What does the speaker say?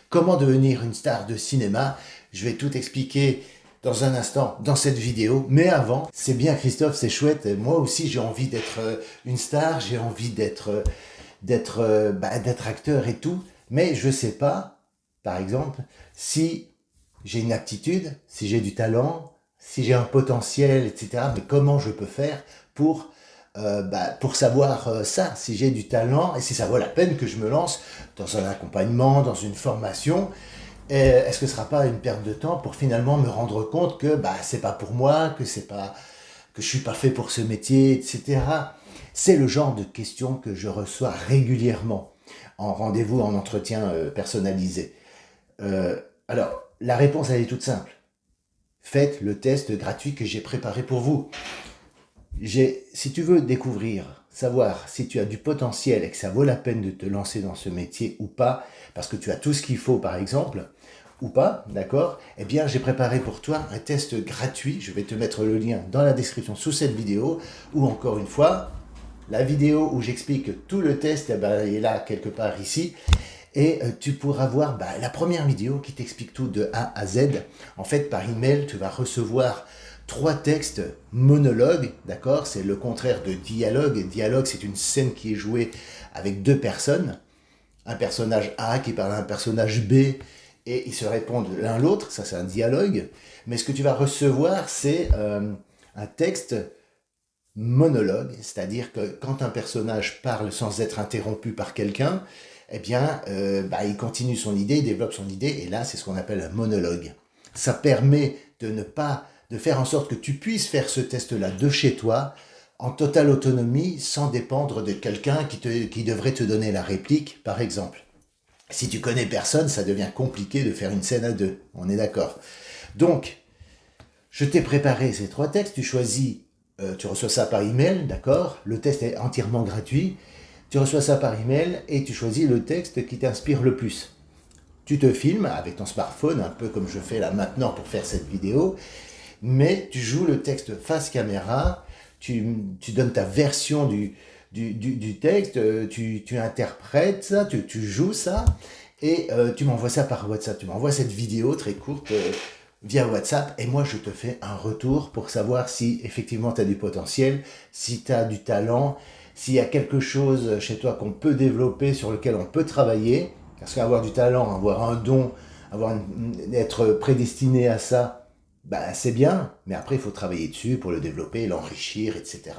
Comment devenir une star de cinéma? Je vais tout expliquer dans un instant dans cette vidéo. Mais avant, c'est bien Christophe, c'est chouette. Moi aussi, j'ai envie d'être une star, j'ai envie d'être acteur et tout. Mais je sais pas, par exemple, si j'ai une aptitude, si j'ai du talent, si j'ai un potentiel, etc. Mais comment je peux faire pour savoir ça, si j'ai du talent et si ça vaut la peine que je me lance dans un accompagnement, dans une formation. Est-ce que ce ne sera pas une perte de temps pour finalement me rendre compte que c'est pas pour moi, que je suis pas fait pour ce métier, etc. C'est le genre de questions que je reçois régulièrement en rendez-vous, en entretien personnalisé. Alors, la réponse, elle est toute simple. Faites le test gratuit que j'ai préparé pour vous. Si tu veux découvrir, savoir si tu as du potentiel et que ça vaut la peine de te lancer dans ce métier ou pas, parce que tu as tout ce qu'il faut par exemple, ou pas, d'accord? Eh bien, j'ai préparé pour toi un test gratuit. Je vais te mettre le lien dans la description sous cette vidéo, ou encore une fois, la vidéo où j'explique tout le test est là quelque part ici. Et tu pourras voir la première vidéo qui t'explique tout de A à Z. En fait, par email, tu vas recevoir 3 textes monologues, d'accord? C'est le contraire de dialogue. Dialogue, c'est une scène qui est jouée avec 2 personnes. Un personnage A qui parle à un personnage B et ils se répondent l'un l'autre. Ça, c'est un dialogue. Mais ce que tu vas recevoir, c'est un texte monologue, c'est-à-dire que quand un personnage parle sans être interrompu par quelqu'un, eh bien, il continue son idée, il développe son idée, et là, c'est ce qu'on appelle un monologue. Ça permet de faire en sorte que tu puisses faire ce test-là de chez toi, en totale autonomie, sans dépendre de quelqu'un qui devrait te donner la réplique, par exemple. Si tu connais personne, ça devient compliqué de faire une scène à 2, on est d'accord. Donc, je t'ai préparé ces 3 textes, tu reçois ça par email, d'accord? Le test est entièrement gratuit. Tu reçois ça par email et tu choisis le texte qui t'inspire le plus. Tu te filmes avec ton smartphone, un peu comme je fais là maintenant pour faire cette vidéo, mais tu joues le texte face caméra, tu donnes ta version du texte, tu interprètes ça, tu joues ça, et tu m'envoies ça par WhatsApp. Tu m'envoies cette vidéo très courte via WhatsApp, et moi je te fais un retour pour savoir si effectivement tu as du potentiel, si tu as du talent, s'il y a quelque chose chez toi qu'on peut développer, sur lequel on peut travailler. Parce qu'avoir du talent, avoir un don, être prédestiné à ça, c'est bien, mais après il faut travailler dessus pour le développer, l'enrichir, etc.